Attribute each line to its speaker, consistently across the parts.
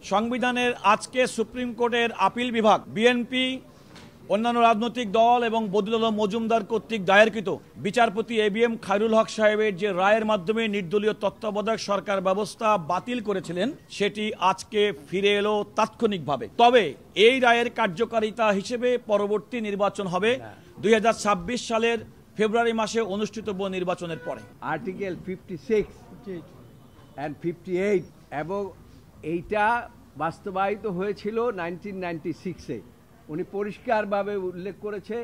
Speaker 1: সংবিধানের আজকে সুপ্রিম কোর্টের আপিল বিভাগ বিএনপি অন্যান্য রাজনৈতিক দল এবং বদিউল আলম মজুমদার কর্তৃক দায়েরকৃত বিচারপতি এবিএম খায়রুল হক সাহেবের যে রায়ের মাধ্যমে নির্দলীয় তত্ত্বাবধায়ক সরকার ব্যবস্থা বাতিল করেছিলেন সেটি আজকে ফিরে এলো তাৎক্ষণিকভাবে। তবে এই রায়ের কার্যকারিতা হিসেবে পরবর্তী নির্বাচন হবে 2026 সালের ফেব্রুয়ারি মাসে অনুষ্ঠিতব্য নির্বাচনের পরে।
Speaker 2: আর্টিকেল 56 and 58 এবং এইটা বাস্তবায়িত হয়েছিল 1996-এ। উনি পরিষ্কারভাবে উল্লেখ করেছে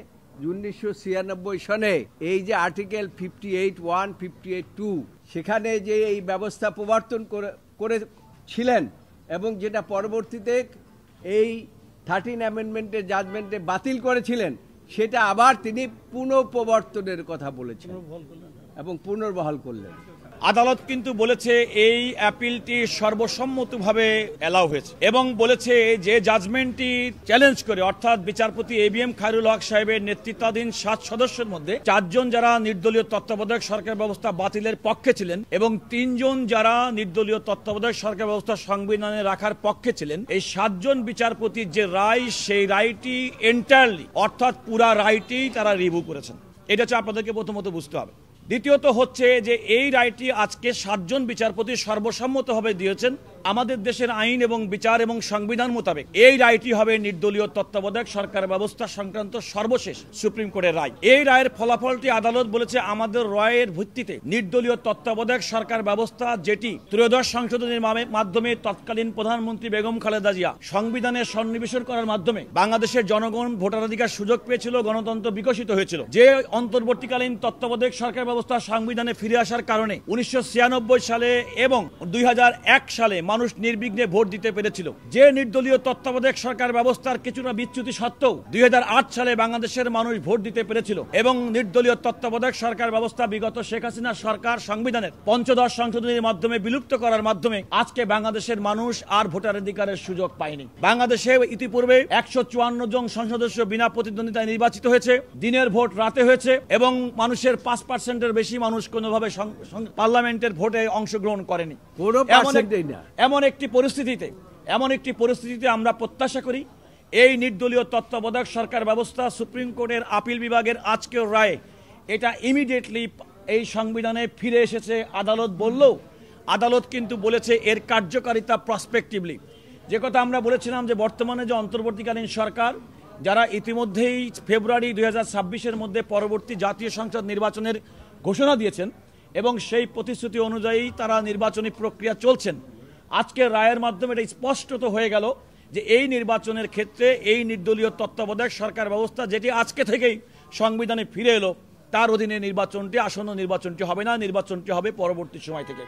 Speaker 2: 1996 সনে এই যে আর্টিকেল 58(1) 58(2) সেখানে যে এই ব্যবস্থা প্রবর্তন করেছিলেন এবং যেটা পরবর্তীতে এই 13 অ্যামেন্ডমেন্টের জাজমেন্টে বাতিল করেছিলেন, সেটা আবার তিনি পুনঃপ্রবর্তনের কথা বলেছেন এবং পুনর্বহাল করলেন।
Speaker 1: আদালত কিন্তু বলেছে এই অ্যাপিলটি সর্বসম্মতভাবে এলাও হয়েছে এবং বলেছে যে জাজমেন্টটি চ্যালেঞ্জ করে, অর্থাৎ বিচারপতি এবিএম খায়রুল হক সাহেবের নেতৃত্বাধীন 7 সদস্যের মধ্যে 4 জন যারা নির্দলীয় তত্ত্বাবধায়ক সরকার ব্যবস্থা বাতিলের পক্ষে ছিলেন এবং 3 জন যারা নির্দলীয় তত্ত্বাবধায়ক সরকার ব্যবস্থা সংবিধানে রাখার পক্ষে ছিলেন, এই 7 জন বিচারপতির যে রায়, সেই রায়টি এন্টায়ারলি অর্থাৎ পুরা রায়টি তারা রিভিউ করেছেন। এটা হচ্ছে আপনাদেরকে প্রথমত বুঝতে হবে। দ্বিতীয়ত হচ্ছে যে এই রায়টি আজকে 7 জন বিচারপতি সর্বসম্মতভাবে দিয়েছেন। আমাদের দেশের আইন এবং বিচার এবং সংবিধান মোতাবেক এই রায়টি হবে নির্দলীয় তত্ত্বাবধায়ক সরকার ব্যবস্থা সংক্রান্ত সর্বশেষ সুপ্রিম কোর্টের রায়। এই রায়ের ফলাফলটি আদালত বলেছে আমাদের রায়ের ভিত্তিতে নির্দলীয় তত্ত্বাবধায়ক সরকার ব্যবস্থা, যেটি ত্রয়োদশ সংশোধনের মাধ্যমে তৎকালীন প্রধানমন্ত্রী বেগম খালেদা জিয়া সংবিধানে সন্নিবেশন করার মাধ্যমে বাংলাদেশের জনগণ ভোটাধিকার সুযোগ পেয়েছিল, গণতন্ত্র বিকশিত হয়েছিল। যে অন্তর্বর্তীকালীন তত্ত্বাবধায়ক সরকার ব্যবস্থা সংবিধানে ফিরে আসার কারণে 1996 সালে এবং 2001 সালে মানুষ নির্বিঘ্নে ভোট দিতে পেরেছিল। যে নির্দলীয় তত্ত্বাবধায়ক সরকার ব্যবস্থার কিছুটা বিচ্যুতি সত্ত্বেও 2008 সালে বাংলাদেশের মানুষ ভোট দিতে পেরেছিল এবং নির্দলীয় তত্ত্বাবধায়ক সরকার ব্যবস্থা বিগত শেখ হাসিনা সরকার সংবিধানের ৫ম সংশোধনীর মাধ্যমে বিলুপ্ত করার মাধ্যমে আজকে বাংলাদেশের মানুষ আর ভোটাধিকারের সুযোগ পায়নি। বাংলাদেশে ইতিপূর্বে 154 জন সংসদ সদস্য বিনা প্রতিদ্বন্দ্বিতায় নির্বাচিত হয়েছে, দিনের ভোট রাতে হয়েছে এবং মানুষের 5%-এর বেশি মানুষ কোনোভাবে পার্লামেন্টের ভোটে অংশগ্রহণ করেনি। এমন একটি পরিস্থিতিতে আমরা প্রত্যাশা করি এই নির্দলীয় তত্ত্বাবধায়ক সরকার ব্যবস্থা সুপ্রিম কোর্টের আপিল বিভাগের আজকের রায়ে এটা ইমিডিয়েটলি এই সংবিধানে ফিরে এসেছে। আদালত বললেও আদালত কিন্তু বলেছে এর কার্যকারিতা প্রসপেক্টিভলি। যে কথা আমরা বলেছিলাম যে বর্তমানে যে অন্তর্বর্তীকালীন সরকার, যারা ইতিমধ্যেই ফেব্রুয়ারি 2026-এর মধ্যে পরবর্তী জাতীয় সংসদ নির্বাচনের ঘোষণা দিয়েছেন এবং সেই প্রতিশ্রুতি অনুযায়ী তারা নির্বাচনী প্রক্রিয়া চলছেন। আজকের রায়ের মাধ্যমে এটা স্পষ্টত হয়ে গেল যে এই নির্বাচনের ক্ষেত্রে এই নির্দলীয় তত্ত্বাবধায়ক সরকার ব্যবস্থা, যেটি আজকে থেকেই সংবিধানে ফিরে এলো, তার অধীনে নির্বাচনটি আসন্ন নির্বাচনটি হবে না, নির্বাচনটি হবে পরবর্তী সময় থেকে।